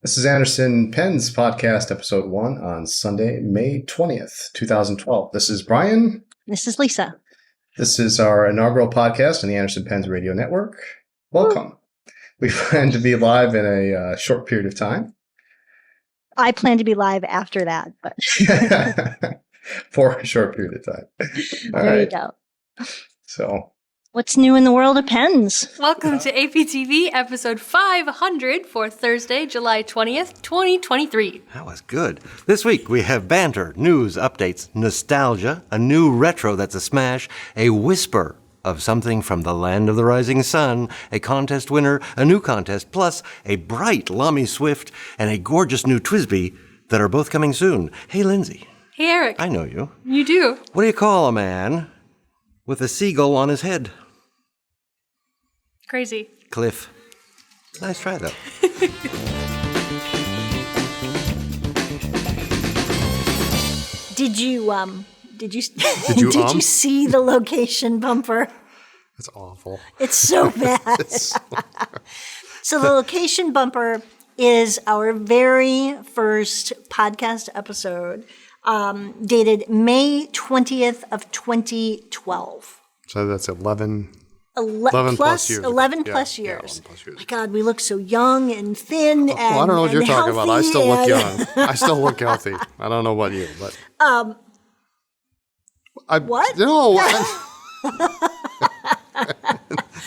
This is Anderson Penn's podcast, episode 1 on Sunday, May 20th, 2012. This is Brian. This is Lisa. This is our inaugural podcast on the Anderson Penn's radio network. Welcome. We plan to be live in a short period of time. I plan to be live after that, but for a short period of time. All there right. you go. So, what's new in the world of pens? Welcome to APTV episode 500 for Thursday, July 20th, 2023. That was good. This week we have banter, news, updates, nostalgia, a new retro that's a smash, a whisper of something from the land of the rising sun, a contest winner, a new contest, plus a bright LAMY Swift and a gorgeous new TWSBI that are both coming soon. Hey, Lindsay. Hey, Eric. I know you. You do. What do you call a man with a seagull on his head? Crazy. Cliff. Nice try, though. Did you did you see the location bumper? that's awful. It's so bad. So the location bumper is our very first podcast episode, dated May 20th of 2012. So that's 11 11 plus years. 11 Yeah, plus yeah, years. 11 plus years. My God, we look so young and thin and Well, I don't know what you're talking about. I still look healthy young. I still look healthy. I don't know about you, but What? No.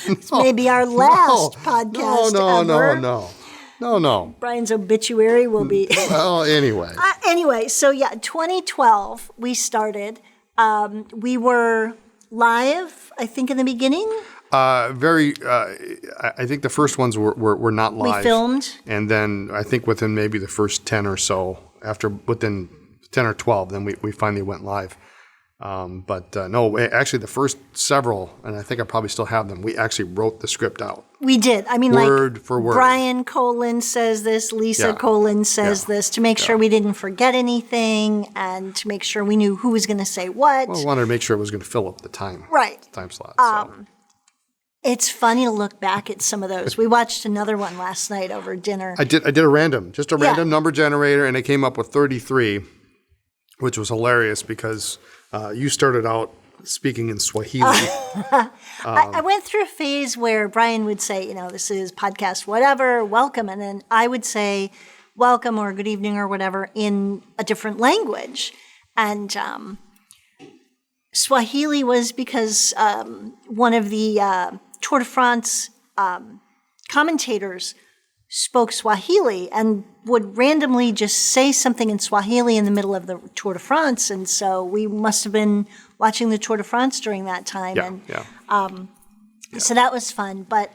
It's maybe our last podcast ever. No. Brian's obituary will be... Well, anyway. Anyway, so yeah, 2012, we started. We were live, I think, in the beginning. I think the first ones were not live. We filmed. And then I think within maybe the first 10 or so, within 10 or 12, then we finally went live. No, actually the first several, and I think I probably still have them, we actually wrote the script out. We did. I mean, word for word. Brian Colin says this, Lisa Colin says this, to make sure we didn't forget anything and to make sure we knew who was going to say what. Well, I wanted to make sure it was going to fill up the time. Right. Time slot. So. It's funny to look back at some of those. We watched another one last night over dinner. I did a random number generator, and it came up with 33, which was hilarious because you started out speaking in Swahili. I went through a phase where Brian would say, this is podcast whatever, welcome. And then I would say welcome or good evening or whatever in a different language. And Swahili was because one of the Tour de France commentators spoke Swahili and would randomly just say something in Swahili in the middle of the Tour de France. And so we must have been watching the Tour de France during that time. So that was fun. But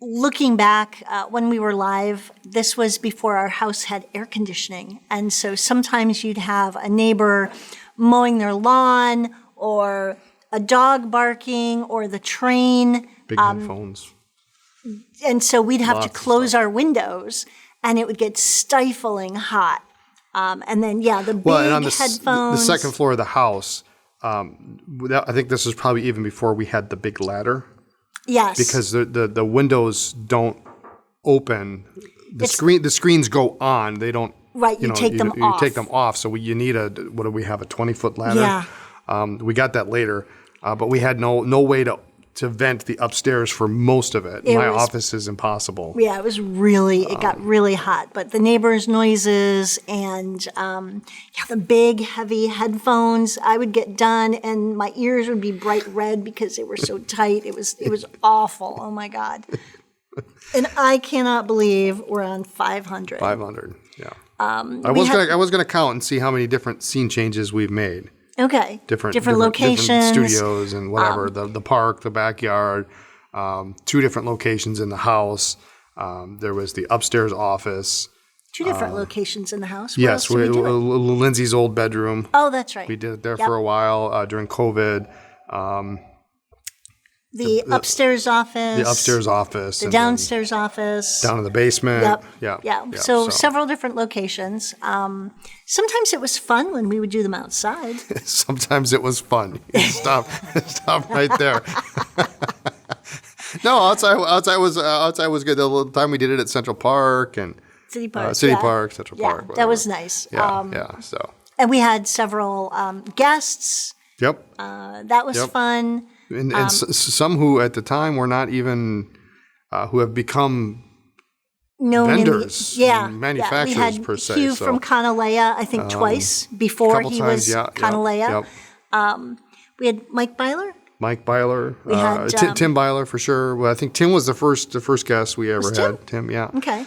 looking back, when we were live, this was before our house had air conditioning. And so sometimes you'd have a neighbor mowing their lawn or a dog barking or the train. Big headphones. And so we'd have to close our windows, and it would get stifling hot. And then, the big and on headphones. The second floor of the house, I think this was probably even before we had the big ladder. Yes. Because the windows don't open. The screens go on. They don't. Right, you take them off. You take them off. So you need a 20-foot ladder? Yeah. We got that later, but we had no way to vent the upstairs for most of it. My office is impossible. Yeah, it got really hot. But the neighbors' noises and the big, heavy headphones, I would get done and my ears would be bright red because they were so tight. It was awful. Oh my God. And I cannot believe we're on 500. 500, yeah. I was gonna count and see how many different scene changes we've made. Okay. Different locations. Different studios and whatever. The park, the backyard, 2 different locations in the house. There was the upstairs office. 2 different locations in the house. What else did we do? Lindsay's old bedroom. Oh, that's right. We did it there for a while during COVID. The upstairs office. The upstairs office. The downstairs office. Down in the basement. Yep. Yeah. So several different locations. Sometimes it was fun when we would do them outside. Sometimes it was fun. Stop right there. No, outside was good. The time we did it at Central Park and City Park. City yeah. Park, Central Yeah, Park. that whatever. was nice. Yeah, so. And we had several guests. Yep. That was fun. And some who at the time were not even, who have become Known vendors, and manufacturers we had per se. Hugh so. from Kanalea, I think twice before he was Kanalea. We had Mike Byler. Mike Byler, We had, Tim Byler for sure. Well, I think Tim was the first guest we ever had. Tim, yeah. Okay.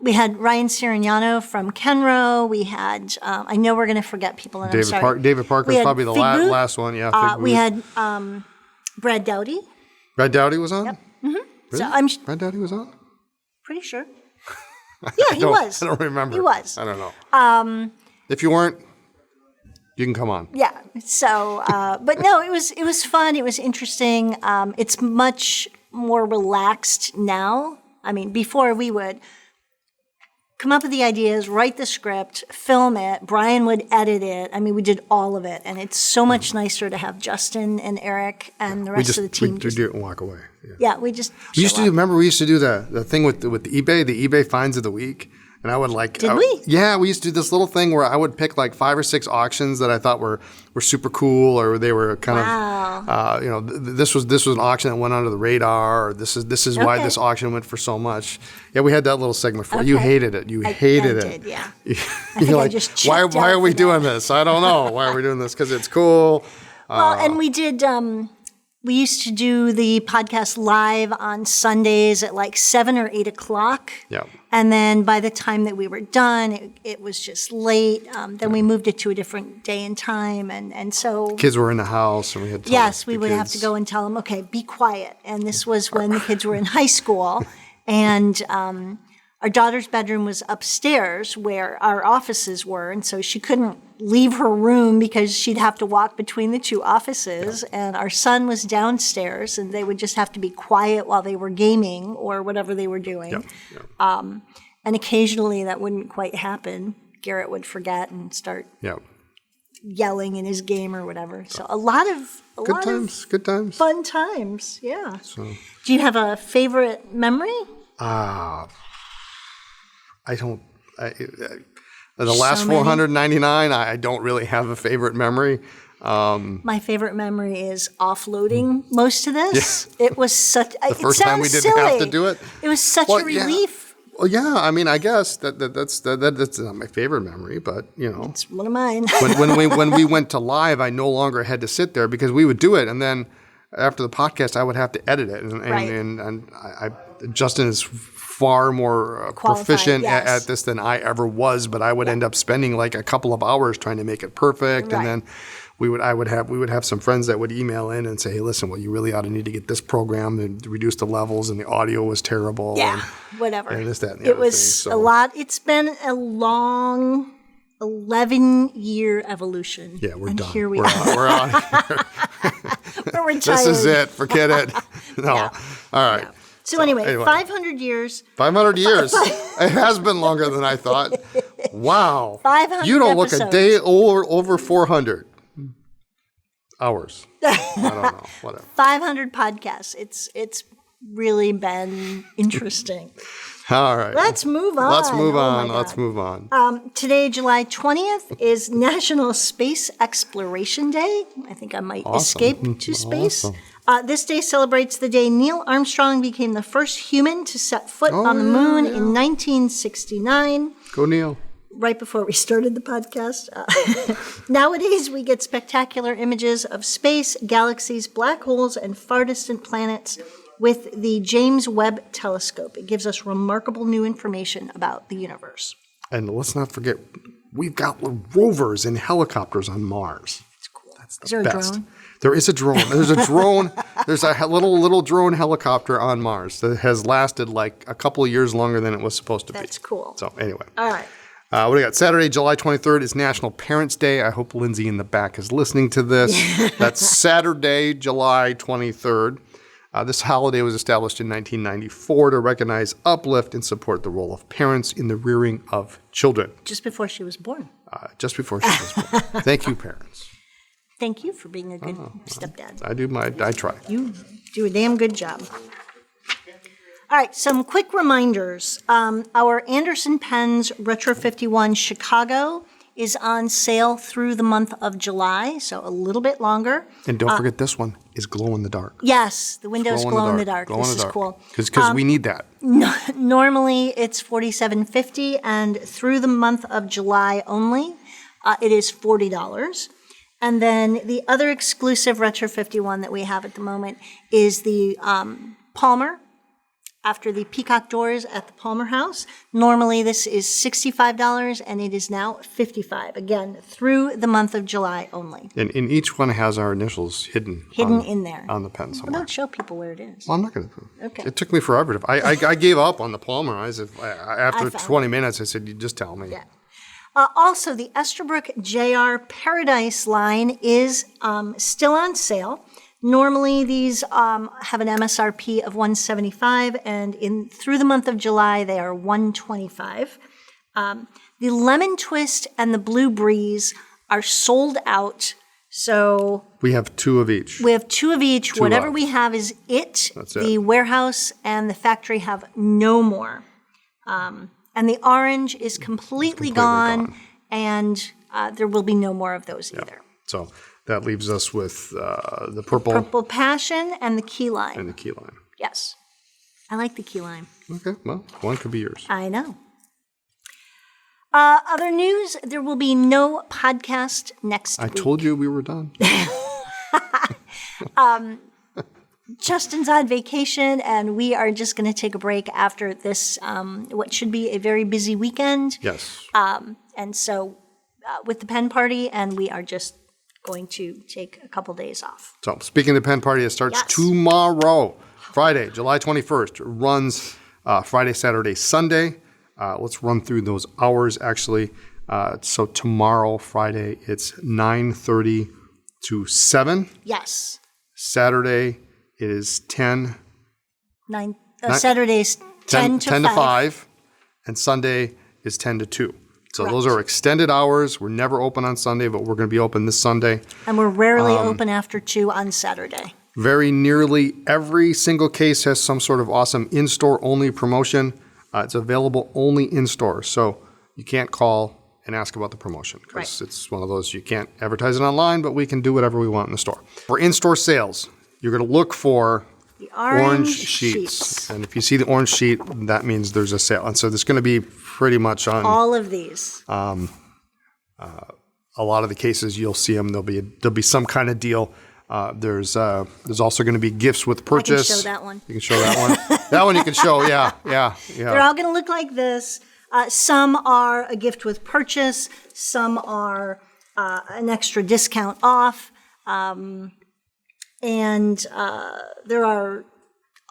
We had Ryan Sirignano from Kenro. We had, I know we're going to forget people, and I'm sorry. David Parker was probably the last one. Yeah. We had Brad Dowdy. Brad Dowdy was on? Yep. Really? So Brad Dowdy was on? pretty sure. Yeah, he was. I don't remember. He was. I don't know. If you weren't, you can come on. Yeah. So, but no, it was fun. It was interesting. It's much more relaxed now. I mean, before we would come up with the ideas, write the script, film it. Brian would edit it. I mean, we did all of it, and it's so much nicer to have Justin and Eric and the rest of the team. We do it and walk away. Yeah, we just. We used to remember we used to do the thing with the eBay finds of the week. And I would Did we? Yeah, we used to do this little thing where I would pick like 5 or 6 auctions that I thought were super cool, or they were kind of, this was an auction that went under the radar, or this is why this auction went for so much. Yeah, we had that little segment for you. Hated it. You hated it. I did, yeah. You're like, why are we doing this? I don't know. Why are we doing this? Because it's cool. Well, and we did. We used to do the podcast live on Sundays at like 7 or 8 o'clock. Yeah. And then by the time that we were done, it was just late. Then we moved it to a different day and time. And so. Kids were in the house and we had to Yes, we would have to go and tell them, okay, be quiet. And this was when the kids were in high school. And our daughter's bedroom was upstairs where our offices were. And so she couldn't leave her room because she'd have to walk between the 2 offices. And our son was downstairs, and they would just have to be quiet while they were gaming or whatever they were doing. And occasionally that wouldn't quite happen. Garrett would forget and start yelling in his game or whatever. So a lot of good times, fun times. Yeah. So. Do you have a favorite memory? I don't. The last 499, I don't really have a favorite memory. My favorite memory is offloading most of this. Yeah. It was such. The first time we didn't have to do it. It was such a relief. Well, yeah. I mean, I guess that's not my favorite memory, but you know, It's one of mine. when we went to live, I no longer had to sit there because we would do it, and then after the podcast, I would have to edit it, and Justin is far more proficient at this than I ever was, but I would end up spending like a couple of hours trying to make it perfect, and then we would have some friends that would email in and say, hey, listen, well, you really ought to need to get this program and reduce the levels, and the audio was terrible. Yeah, whatever. And this, that, and the it other was thing, a lot. It's been a long 11-year evolution. Yeah, we're and done. Here we we're are. We're out of here. We're retired. This is it. Forget it. No. Yeah. All right. Yeah. So anyway, 500 years. 500 years. It has been longer than I thought. Wow. 500 You don't look episodes. a day over 400 hours. I don't know. Whatever. 500 podcasts. It's really been interesting. All right. Let's move on. Let's move Oh on. my Let's God. move on. Today, July 20th, is National Space Exploration Day. I think I might escape to space. Awesome. This day celebrates the day Neil Armstrong became the first human to set foot on the moon in 1969. Go Neil. Right before we started the podcast. Nowadays, we get spectacular images of space, galaxies, black holes, and far distant planets with the James Webb Telescope. It gives us remarkable new information about the universe. And let's not forget, we've got rovers and helicopters on Mars. It's cool. That's the Is there best. a drone? There is a drone. There's a drone. There's a little drone helicopter on Mars that has lasted like a couple of years longer than it was supposed to be. That's cool. So anyway. All right. What do we got? Saturday, July 23rd is National Parents' Day. I hope Lindsay in the back is listening to this. That's Saturday, July 23rd. This holiday was established in 1994 to recognize, uplift, and support the role of parents in the rearing of children. Just before she was born. Just before she was born. Thank you, parents. Thank you for being a good stepdad. I try. You do a damn good job. All right, some quick reminders. Our Anderson Pens Retro51 Chicago is on sale through the month of July, so a little bit longer. And don't forget this one is glow in the dark. Yes, the windows glow in the dark. This is cool. Because we need that. Normally, it's $47.50, and through the month of July only, it is $40. And then the other exclusive Retro 51 that we have at the moment is the Palmer, after the Peacock doors at the Palmer House. Normally, this is $65, and it is now $55. Again, through the month of July only. And each one has our initials hidden In there. on the pen somewhere. Don't show people where it is. Well, I'm not going to. Okay. It took me forever. I gave up on the Palmer. After found 20 minutes, I said, "You just tell me." Yeah. Also, the Esterbrook JR Paradise line is still on sale. Normally, these have an MSRP of $175, and through the month of July, they are $125. The Lemon Twist and the Blue Breeze are sold out. So we have two of each. we have two of each. Two Whatever left. we have is it. That's The it. warehouse and the factory have no more. And the orange is completely gone, and there will be no more of those either. So that leaves us with the purple, Purple Passion and the key lime. and the key lime. Yes. I like the key lime. Okay, well, one could be yours. I know. Other news, there will be no podcast next I week. told you we were done. Justin's on vacation, and we are just going to take a break after this, what should be a very busy weekend. Yes. And so with the pen party, and we are just going to take a couple days off. So speaking of the pen party, it starts Yes. tomorrow, Friday, July 21st. It runs Friday, Saturday, Sunday. Let's run through those hours, actually. So tomorrow, Friday, it's 9:30 to 7. Yes. Saturday, it is 10. Saturday's 10 to 5. And Sunday is 10 to 2. So those are extended hours. We're never open on Sunday, but we're going to be open this Sunday. And we're rarely open after 2 on Saturday. Very nearly every single case has some sort of awesome in-store only promotion. It's available only in-store, so you can't call and ask about the promotion because it's one of those, you can't advertise it online, but we can do whatever we want in the store. For in-store sales, you're going to look for The orange sheets. And if you see the orange sheet, that means there's a sale. And so there's going to be pretty much on All of these. a lot of the cases. You'll see them. There'll be some kind of deal. There's also going to be gifts with purchase. I can show that one. You can show that one. That one you can show. Yeah. They're all going to look like this. Some are a gift with purchase. Some are an extra discount off. And there are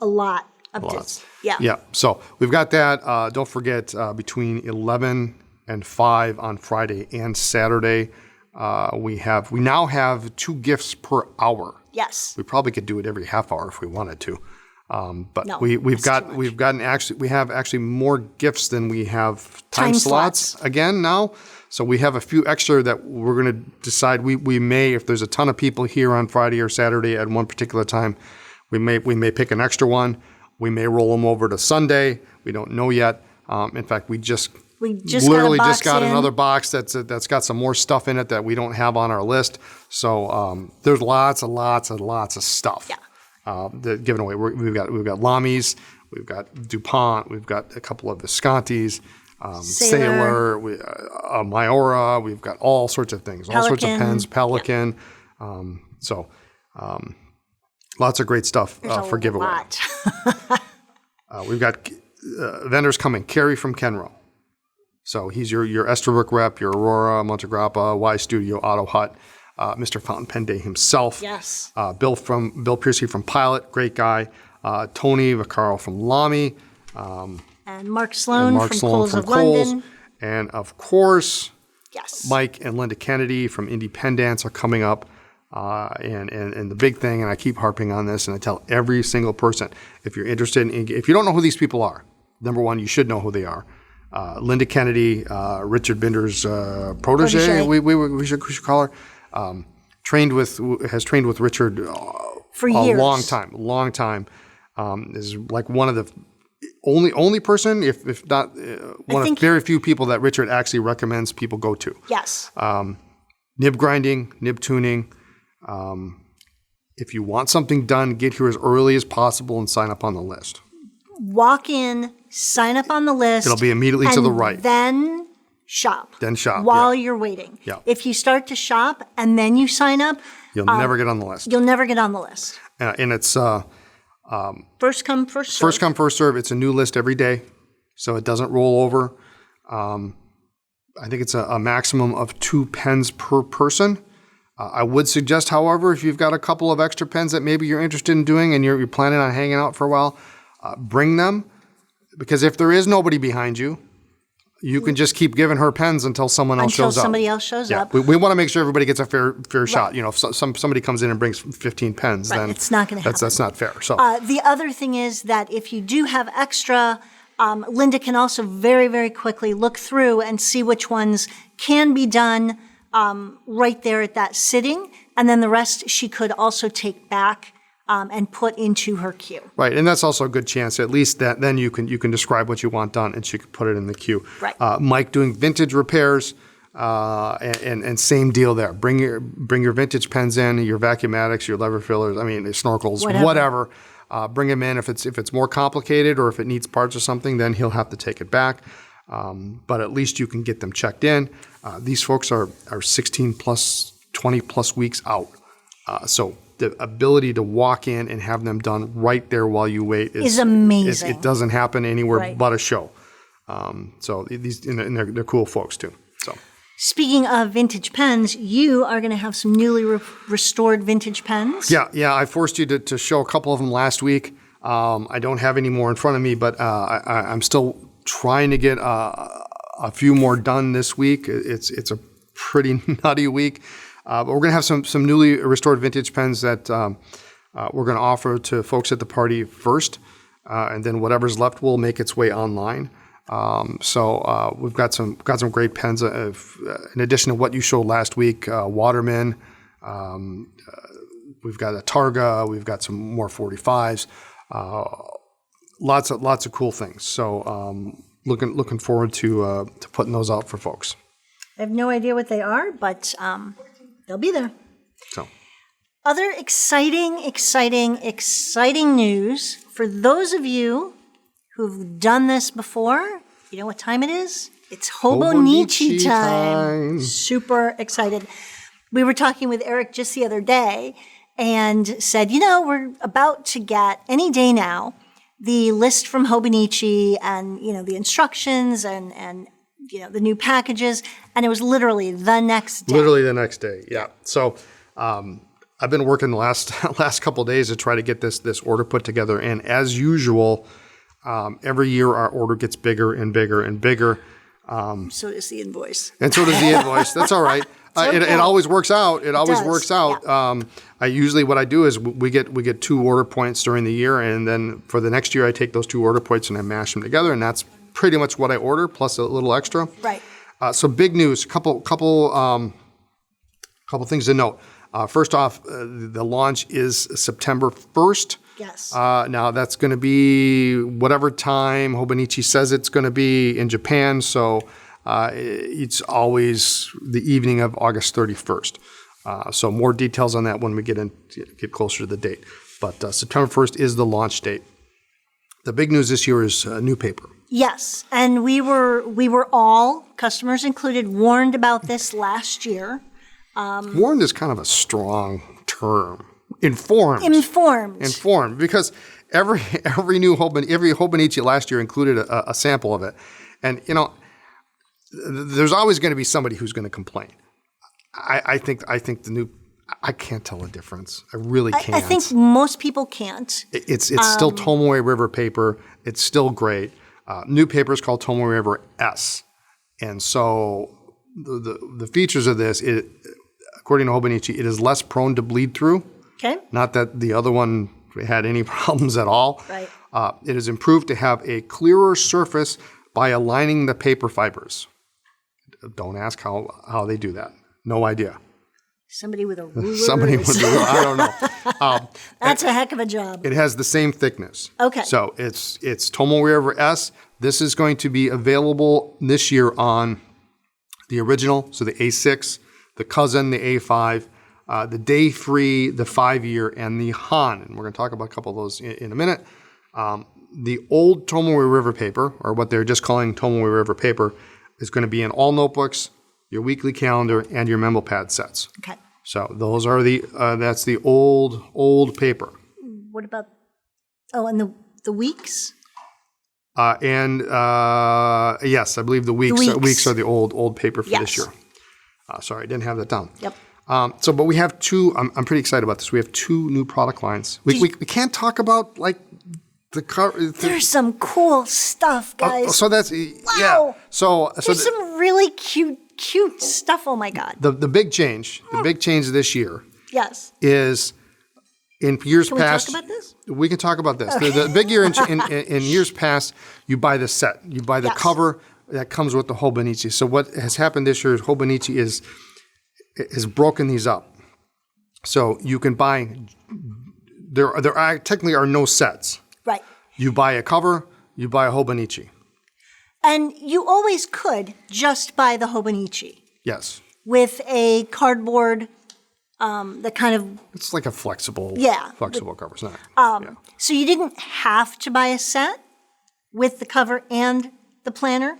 a lot of discounts. Yeah. So we've got that. Don't forget, between 11 and 5 on Friday and Saturday, we now have 2 gifts per hour. Yes. We probably could do it every half hour if we wanted to. But No, we have actually more gifts than we have time slots again now. So we have a few extra that we're going to decide. We may, if there's a ton of people here on Friday or Saturday at one particular time, we may pick an extra one. We may roll them over to Sunday. We don't know yet. In fact, we just literally just got another box that's got some more stuff in it that we don't have on our list. So there's lots of stuff. Yeah. Given away. We've got LAMYs, we've got DuPont, we've got a couple of Viscontis, Sailor, Mayora, we've got all sorts of things, all sorts of pens, Pelican. Yeah. Lots of great stuff for giveaway. We've got vendors coming. Kerry from Kenro. So he's your Esterbrook rep, your Aurora, Montegrappa, Y Studio, Auto Hut. Mr. Fountain Pen Day himself. Yes. Bill Piercy from Pilot, great guy. Tony Vaccaro from LAMY. And Mark Sloan from Coles of London. And of course, yes, Mike and Linda Kennedy from Independence are coming up. And the big thing, and I keep harping on this, and I tell every single person, if you're interested if you don't know who these people are, number one, you should know who they are. Linda Kennedy, Richard Binder's protege. We should call her. Has trained with Richard for years. long time. Is like one of the only person, if not one of very few people that Richard actually recommends people go to. Yes. Nib grinding, nib tuning. If you want something done, get here as early as possible and sign up on the list. Walk in, sign up on the list. It'll be immediately to the right. Then shop. While you're waiting. Yeah. If you start to shop and then you sign up, you'll never get on the list. You'll never get on the list. And it's first come, first serve. First come, first serve. It's a new list every day, so it doesn't roll over. I think it's a maximum of 2 pens per person. I would suggest, however, if you've got a couple of extra pens that maybe you're interested in doing and you're planning on hanging out for a while, bring them, because if there is nobody behind you, you can just keep giving her pens until someone else shows up. Until somebody else shows up. We want to make sure everybody gets a fair shot. You know, if somebody comes in and brings 15 pens, then it's not going to happen. That's not fair. So the other thing is that if you do have extra, Linda can also very, very quickly look through and see which ones can be done right there at that sitting, and then the rest she could also take back and put into her queue. Right, and that's also a good chance. At least that then you can describe what you want done, and she can put it in the queue. Right. Mike doing vintage repairs, and same deal there. Bring your vintage pens in, your vacuumatics, your lever fillers. I mean, snorkels, whatever. Bring them in. If it's more complicated or if it needs parts or something, then he'll have to take it back. But at least you can get them checked in. These folks are 16 plus, 20 plus weeks out. So the ability to walk in and have them done right there while you wait is amazing. It doesn't happen anywhere but a show. So these and they're cool folks too. So. Speaking of vintage pens, you are going to have some newly restored vintage pens. Yeah. I forced you to show a couple of them last week. I don't have any more in front of me, but I'm still trying to get a few more done this week. It's a pretty nutty week. But we're going to have some newly restored vintage pens that we're going to offer to folks at the party first, and then whatever's left will make its way online. So we've got some great pens. In addition to what you showed last week, Waterman. We've got a Targa. We've got some more 45s. Lots of cool things. So looking forward to putting those out for folks. I have no idea what they are, but they'll be there. So, other exciting news for those of you who've done this before. You know what time it is? It's Hobonichi time. Super excited. We were talking with Eric just the other day and said, we're about to get any day now the list from Hobonichi and, the instructions and the new packages, and it was literally the next day. Literally the next day, yeah. So I've been working the last couple of days to try to get this order put together, and as usual, every year our order gets bigger and bigger and bigger. So does the invoice. And so does the invoice. That's all right. It always works out. It always works out. Yeah. I usually what I do is we get 2 order points during the year, and then for the next year I take those 2 order points and I mash them together, and that's pretty much what I order plus a little extra. Right. So big news. Couple things to note. First off, the launch is September 1st. Yes. Now that's going to be whatever time Hobonichi says it's going to be in Japan. So it's always the evening of August 31st. So more details on that when we get closer to the date. But September 1st is the launch date. The big news this year is new paper. Yes, and we were all, customers included, warned about this last year. Warned is kind of a strong term. Informed, because every Hobonichi last year included a sample of it, and there's always going to be somebody who's going to complain. I think the new. I can't tell the difference. I really can't. I think most people can't. It's still Tomoe River paper. It's still great. New paper is called Tomoe River S, and so the features of this, according to Hobonichi, it is less prone to bleed through. Okay. Not that the other one had any problems at all. Right. It is improved to have a clearer surface by aligning the paper fibers. Don't ask how they do that. No idea. Somebody with a ruler. Somebody with a ruler. I don't know. That's a heck of a job. It has the same thickness. Okay. So it's Tomoe River S. This is going to be available this year on the original, so the A6, the cousin, the A5, the day free, the 5-year, and the Han. And we're going to talk about a couple of those in a minute. The old Tomoe River paper, or what they're just calling Tomoe River paper, is going to be in all notebooks, your weekly calendar, and your memo pad sets. Okay. So those are that's the old paper. What about, and the weeks? Yes, I believe the weeks are the old paper for this Yes. year. Sorry, I didn't have that down. Yep. But we have two. I'm pretty excited about this. We have two new product lines. We can't talk about like the car. There's some cool stuff, guys. So that's yeah. So There's some really cute stuff. Oh my God. the big change. The big change this year Yes. is in years Can past. we talk about this? We can talk about this. The big year in years past, you buy the set. You buy the Yes. cover that comes with the Hobonichi. So what has happened this year is Hobonichi has broken these up. So you can buy. There technically are no sets. Right. You buy a cover. You buy a Hobonichi. And you always could just buy the Hobonichi Yes. with a cardboard that kind of, It's like a flexible. Yeah. Flexible cover. It's not. so you didn't have to buy a set with the cover and the planner.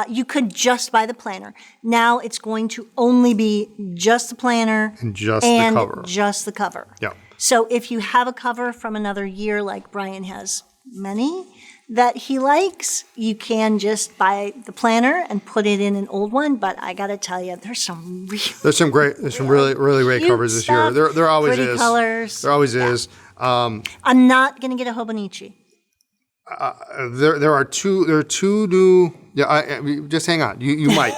You could just buy the planner. Now it's going to only be just the planner And just the cover. just the cover. Yeah. So if you have a cover from another year, like Brian has many that he likes, you can just buy the planner and put it in an old one. But I got to tell you, there's some really great cute covers this year. stuff, There always pretty is. colors. There always is. I'm not going to get a Hobonichi. There are two new. Yeah, just hang on. You might.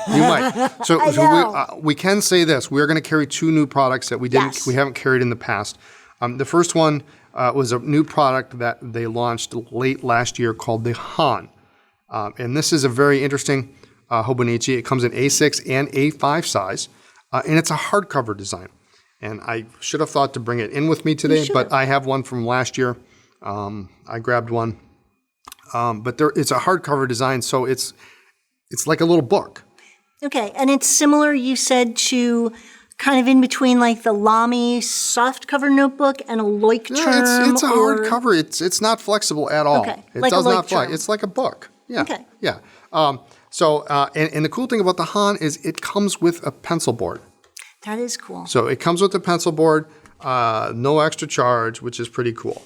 So, I know. we can say this: we are going to carry two new products that we Yes. haven't carried in the past. The first one was a new product that they launched late last year called the Han, and this is a very interesting Hobonichi. It comes in A6 and A5 size, and it's a hardcover design. And I should have thought to bring it in with me today, but I have one from last year. I grabbed one. But it's a hardcover design, so it's like a little book. Okay, and it's similar, you said, to kind of in between like the LAMY softcover notebook and a Leuchtturm. Yeah, it's a hardcover. It's not flexible at all. Okay, It like does a not fly. Leuchtturm. It's like a book. Yeah. Okay. Yeah. And the cool thing about the Han is it comes with a pencil board. That is cool. So it comes with a pencil board, no extra charge, which is pretty cool.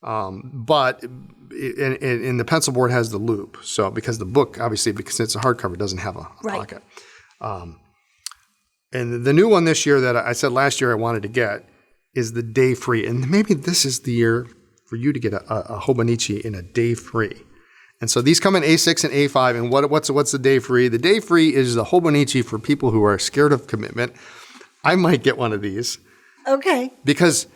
But the pencil board has the loop. So because the book, obviously, because it's a hardcover, doesn't have a pocket. And the new one this year that I said last year I wanted to get is the day free. And maybe this is the year for you to get a Hobonichi in a day free. And so these come in A6 and A5. And what's the day free? The day free is the Hobonichi for people who are scared of commitment. I might get one of these. Okay. Because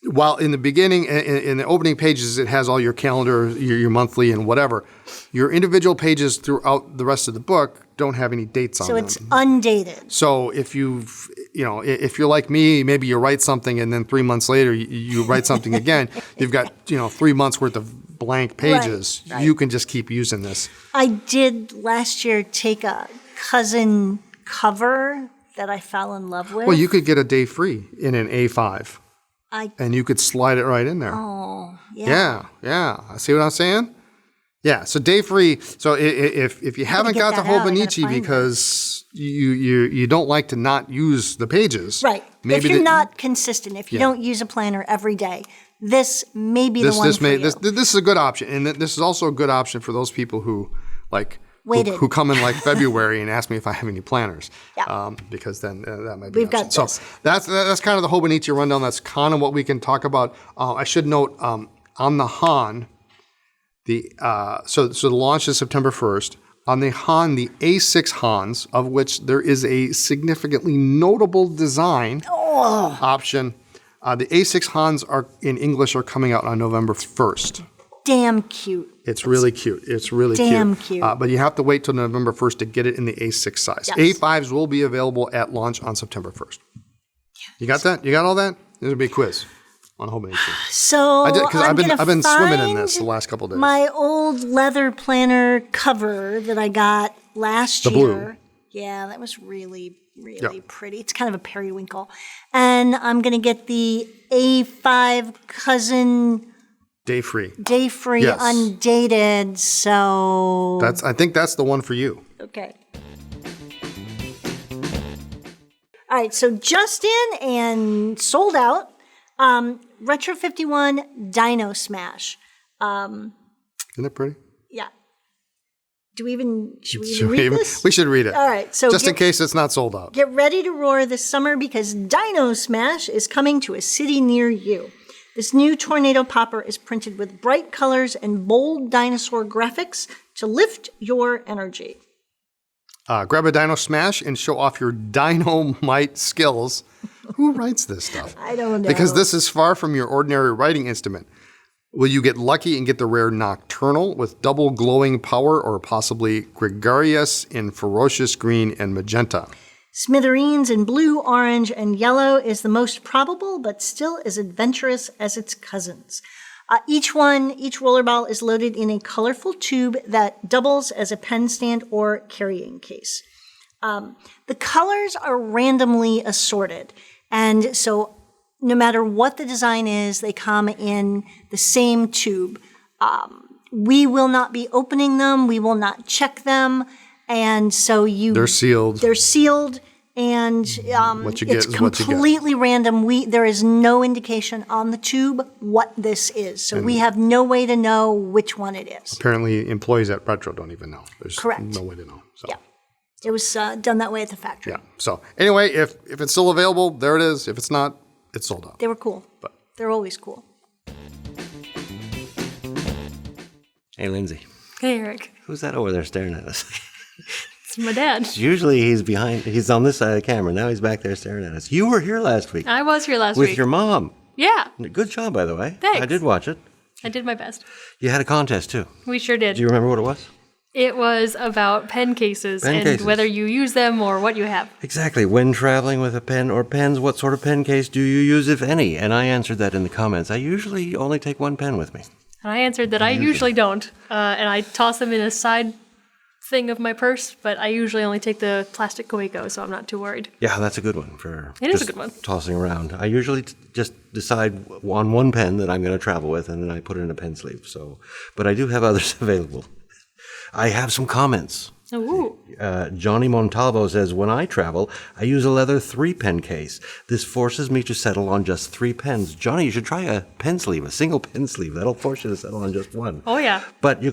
while in the beginning, in the opening pages, it has all your calendar, your monthly and whatever, your individual pages throughout the rest of the book don't have any dates on them. So it's undated. So if if you're like me, maybe you write something and then 3 months later you write something again, you've got 3 months worth of blank pages. Right. You can just keep using this. I did last year take a cousin cover that I fell in love with. Well, you could get a day free in an A5. And you could slide it right in there. Oh, yeah. Yeah. See what I'm saying? Yeah. So day free. So if you haven't get got the that out, I gotta Hobonichi find because you don't like to not use the pages, Right. Maybe if you're not consistent, if you don't use a planner every day, this may be the one for you. This is a good option, and this is also a good option for those people who who come in like February and ask me if I have any planners. Yeah. Because then that might be. We've got so this. that's kind of the Hobonichi rundown. That's kind of what we can talk about. I should note on the Han. So the launch is September 1st. On the Han, the A6 Hans, of which there is a significantly notable design option. The A6 Hans in English are coming out on November 1st. Damn cute. It's really cute. It's really damn cute. But you have to wait till November 1st to get it in the A6 size. Yes. A5s will be available at launch on September 1st. You got that? You got all that? This would be a quiz on Hobonichi. So Because I've been swimming in this the find last couple of days. my old leather planner cover that I got last year. blue. Yeah, that was really pretty. It's kind of a periwinkle. And I'm going to get the A5 cousin Day free. day-free undated. So I think that's the one for you. okay. All right, so just in and sold out. Retro51 Dino Smash. Isn't it pretty? Yeah. Should we even read this? We should read it. All right, so just in case it's not sold out. get ready to roar this summer because Dino Smash is coming to a city near you. This new tornado popper is printed with bright colors and bold dinosaur graphics to lift your energy. Grab a Dino Smash and show off your dynamite skills. Who writes this stuff? I don't know. Because this is far from your ordinary writing instrument. Will you get lucky and get the rare Nocturnal with double glowing power, or possibly Gregarious in ferocious green and magenta? Smithereens in blue, orange, and yellow is the most probable, but still as adventurous as its cousins. Each rollerball is loaded in a colorful tube that doubles as a pen stand or carrying case. The colors are randomly assorted, and so no matter what the design is, they come in the same tube. We will not be opening them. We will not check them, and so They're sealed. They're sealed. And What you get it's is what you get. completely random. There is no indication on the tube what this is. So we have no way to know which one it is. Apparently, employees at Retro don't even know. There's Correct. no way to know. So. Yeah. It was done that way at the factory. Yeah. So anyway, if it's still available, there it is. If it's not, it's sold out. They were cool. But- They're always cool. Hey, Lindsay, Hey, Eric. who's that over there staring at us? It's my dad. Usually he's on this side of the camera. Now he's back there staring at us. You were here last week I was here last with week. your mom. Yeah, Good job, by the way. Thanks. I did watch it. I did my best. You had a contest, too. We sure did. Do you remember what it was? It was about pen cases Pen and cases. whether you use them or what you have. Exactly. When traveling with a pen or pens, what sort of pen case do you use, if any? And I answered that in the comments. I usually only take one pen with me. And I answered that I usually don't. And I toss them in a side thing of my purse, but I usually only take the plastic Coeco, so I'm not too worried. Yeah, that's a good one for It is a just good one. tossing around. I usually just decide on one pen that I'm going to travel with, and then I put it in a pen sleeve. So, but I do have others available. I have some comments. Ooh. Johnny Montalvo says, when I travel, I use a leather 3-pen case. This forces me to settle on just 3 pens. Johnny, you should try a pen sleeve, a single pen sleeve. That'll force you to settle on just one. Oh, yeah. But you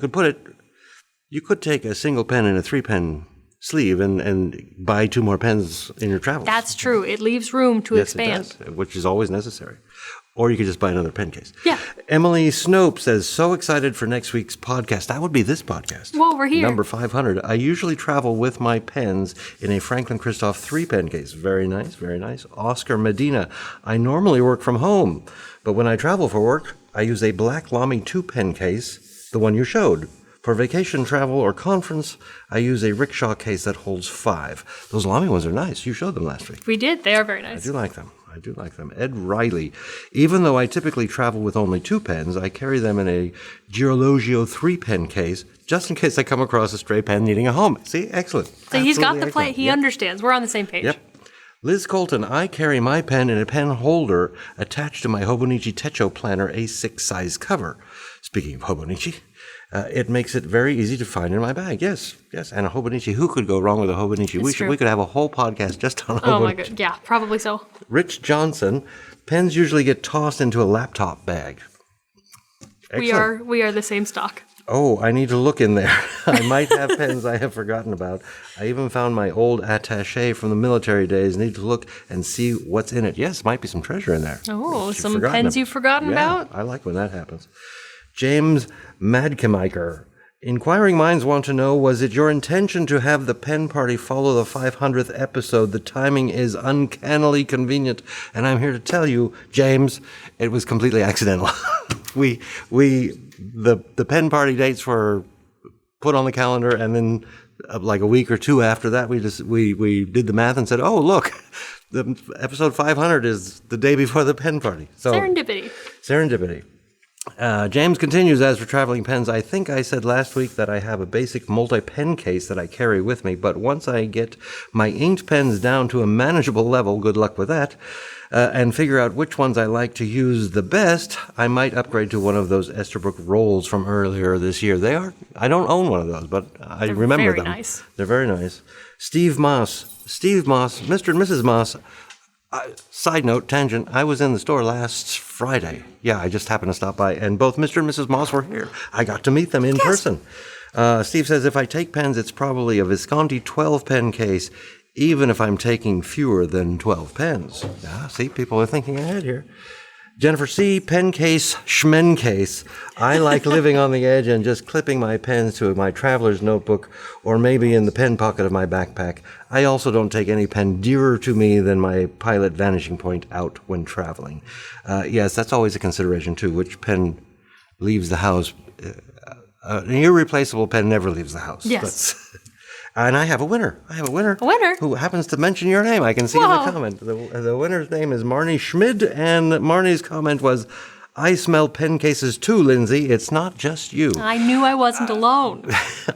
could take a single pen in a 3-pen sleeve and buy 2 more pens in your travels. That's true. It leaves room to Yes, expand. it does, which is always necessary. Or you could just buy another pen case. Yeah. Emily Snope says, so excited for next week's podcast. That would be this podcast. Well, we're here. Number 500. I usually travel with my pens in a Franklin Christoph 3-pen case. Very nice, very nice. Oscar Medina. I normally work from home, but when I travel for work, I use a black LAMY 2-pen case, the one you showed. For vacation, travel, or conference, I use a rickshaw case that holds 5. Those LAMY ones are nice. You showed them last week. We did. They are very I nice. do like them. Ed Riley. Even though I typically travel with only 2 pens, I carry them in a Girologio 3-pen case, just in case I come across a stray pen needing a home. See? Excellent. So he's got the Absolutely play. excellent. He Yep. understands. We're on the same page. Yep. Liz Colton, I carry my pen in a pen holder attached to my Hobonichi Techo Planner A6 size cover. Speaking of Hobonichi, it makes it very easy to find in my bag. Yes. And a Hobonichi. Who could go wrong with a Hobonichi? True. We could have a whole podcast just on Hobonichi. Oh my god. Yeah, probably so. Rich Johnson, pens usually get tossed into a laptop bag. Excellent. We are the same stock. Oh, I need to look in there. I might have pens I have forgotten about. I even found my old attaché from the military days. Need to look and see what's in it. Yes, might be some treasure in there. Oh, You've some forgotten pens them. you've forgotten about? I like when that happens. James Madkemiker. Inquiring minds want to know, was it your intention to have the pen party follow the 500th episode? The timing is uncannily convenient, and I'm here to tell you, James, it was completely accidental. The pen party dates were put on the calendar, and then like a week or two after that, we did the math and said, oh, look, the episode 500 is the day before the pen party. So Serendipity. James continues, as for traveling pens, I think I said last week that I have a basic multi-pen case that I carry with me, but once I get my inked pens down to a manageable level, good luck with that, and figure out which ones I like to use the best, I might upgrade to one of those Esterbrook rolls from earlier this year. I don't own one of those, but I remember them. Nice. They're very nice. Steve Moss, Mr. and Mrs. Moss. Side note, tangent, I was in the store last Friday. Yeah, I just happened to stop by, and both Mr. and Mrs. Moss were here. I got to meet them in person. Steve says, if I take pens, it's probably a Visconti 12-pen case, even if I'm taking fewer than 12 pens. Yeah, see, people are thinking ahead here. Jennifer C., pen case, schmen case. I like living on the edge and just clipping my pens to my traveler's notebook or maybe in the pen pocket of my backpack. I also don't take any pen dearer to me than my pilot vanishing point out when traveling. Yes, that's always a consideration too, which pen leaves the house. An irreplaceable pen never leaves the house. Yes. And I have a winner. A winner? Who happens to mention your name. I can see in the comment. The winner's name is Marnie Schmid, and Marnie's comment was, I smell pen cases too, Lindsay. It's not just you. I knew I wasn't alone.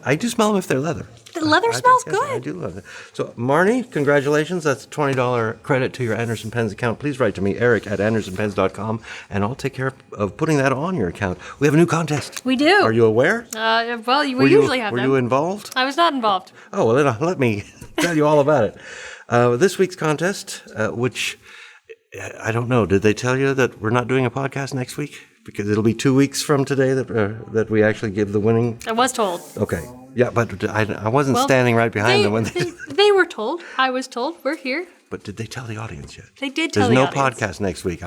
I do smell them if they're leather. The leather smells good. I do love it. So, Marnie, congratulations. That's a $20 credit to your Anderson Pens account. Please write to me, eric@andersonpens.com, and I'll take care of putting that on your account. We have a new contest. We do. Are you aware? Well, we usually have them. Were you involved? I was not involved. Oh, well, then let me tell you all about it. This week's contest, which, I don't know, did they tell you that we're not doing a podcast next week? Because it'll be 2 weeks from today that we actually give the winning. I was told. Okay. Yeah, but I wasn't standing right behind them when they were told. I was told. We're here. But did they tell the audience yet? They did tell the audience. There's no podcast next week.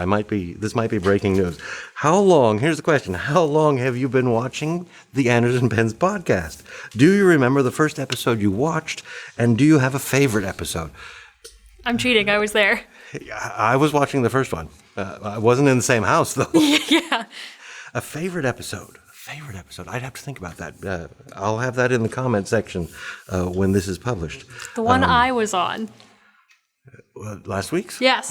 This might be breaking news. How long, here's the question, how long have you been watching the Anderson Pens podcast? Do you remember the first episode you watched, and do you have a favorite episode? I'm cheating. I was there. I was watching the first one. I wasn't in the same house, though. Yeah. A favorite episode. I'd have to think about that. I'll have that in the comment section when this is published. The one I was on. Last week's? Yes.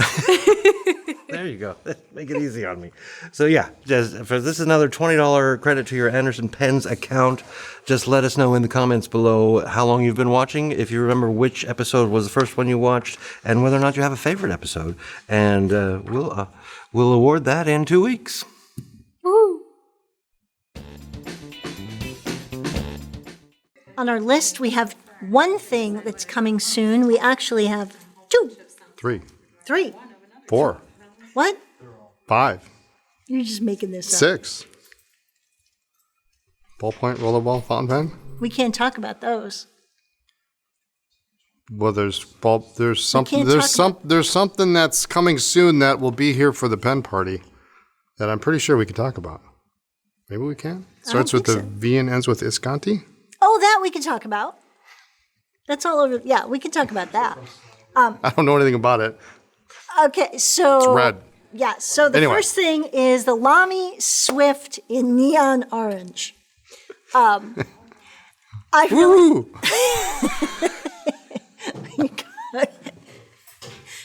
There you go. Make it easy on me. So yeah, this is another $20 credit to your Anderson Pens account. Just let us know in the comments below how long you've been watching, if you remember which episode was the first one you watched, and whether or not you have a favorite episode. And we'll award that in 2 weeks. Woo! On our list, we have one thing that's coming soon. We actually have two. Three. 3. 4. What? 5. You're just making this up. 6. Ballpoint, rollerball, fountain pen. We can't talk about those. Well, there's something that's coming soon that will be here for the pen party that I'm pretty sure we can talk about. Maybe we can. Starts with the V and ends with Visconti. Oh, that we can talk about. That's all over. Yeah, we can talk about that. I don't know anything about it. Okay, so It's red. Yeah, so the first thing is the LAMY Swift in neon orange. Woo!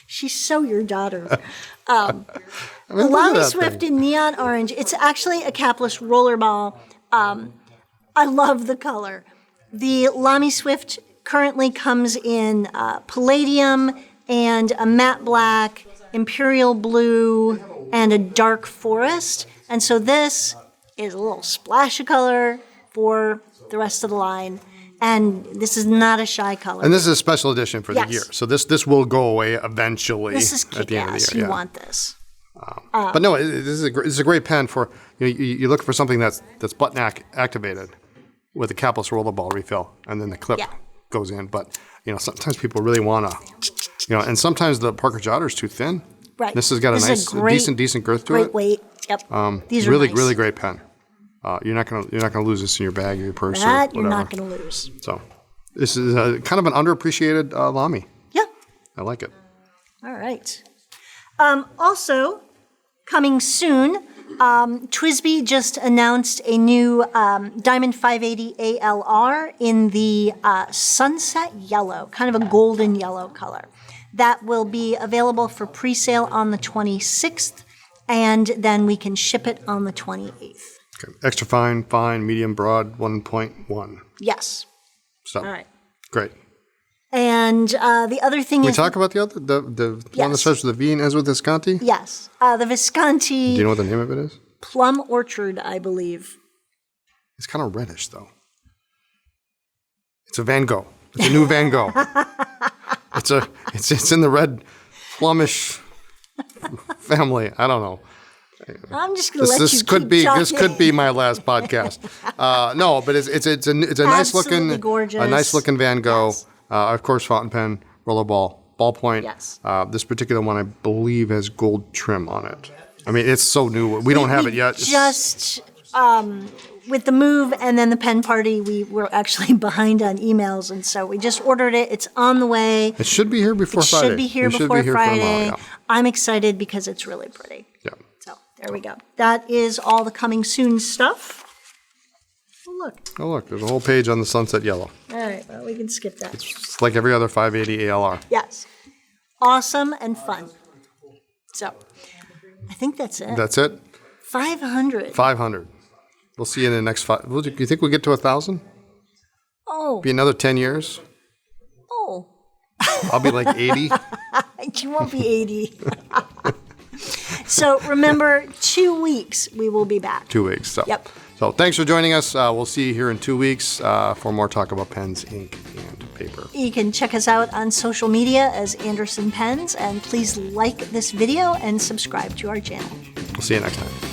She's so your daughter. The LAMY Swift in neon orange. It's actually a capless rollerball. I love the color. The LAMY Swift currently comes in palladium and a matte black, imperial blue, and a dark forest. And so this is a little splash of color for the rest of the line. And this is not a shy color. And this is a special edition for the year. Yes. So this will go away eventually. This is at the end of the kick-ass. year. You want this. But no, this is a great pen for you look for something that's button activated with a capless rollerball refill, and then the clip goes in. But sometimes people really want to, and sometimes the Parker Jotter is too thin. Right. This has got a nice, decent girth to it. Great weight. Yep. These are really, nice. really great pen. You're not gonna lose this in your bag or your purse or That whatever. you're not going to lose. So this is kind of an underappreciated LAMY. Yeah. I like it. All right. Also, coming soon, TWSBI just announced a new Diamond 580 ALR in the sunset yellow, kind of a golden yellow color. That will be available for pre-sale on the 26th, and then we can ship it on the 28th. Okay. Extra fine, medium, broad, 1.1. Yes. So, All right. Great. And the other thing Can we is... talk about the other, the one that Yes. starts with a V and ends with Visconti? Yes. The Visconti Do you know what the name of it is? Plum Orchard, I believe. It's kind of reddish, though. It's a Van Gogh. It's a new Van Gogh. It's in the red plumish family. I don't know. I'm just going to let you keep This talking. could be my last podcast. No, but it's a nice looking, gorgeous. a nice looking Van Gogh. Yes. Of course, fountain pen, rollerball, ballpoint. Yes. This particular one, I believe, has gold trim on it. I mean, it's so new. We don't have it yet. Just with the move and then the pen party, we were actually behind on emails, and so we just ordered it. It's on the way. It should be here before Friday. Should be here We should before be here for tomorrow, Friday. yeah. I'm excited because it's really pretty. Yeah. So there we go. That is all the coming soon stuff. Oh, look. Oh, look, there's a whole page on the sunset yellow. All right, well, we can skip that. It's like every other 580 ALR. Yes. Awesome and fun. So I think that's it. That's it? 500. 500. We'll see you in the next 5. Do you think we'll get to 1,000? Oh. Be another 10 years? Oh. I'll be like 80. You won't be 80. So remember, 2 weeks we will be back. 2 weeks. So. Yep. So thanks for joining us. We'll see you here in 2 weeks for more talk about pens, ink, and paper. You can check us out on social media as Anderson Pens, and please like this video and subscribe to our channel. We'll see you next time.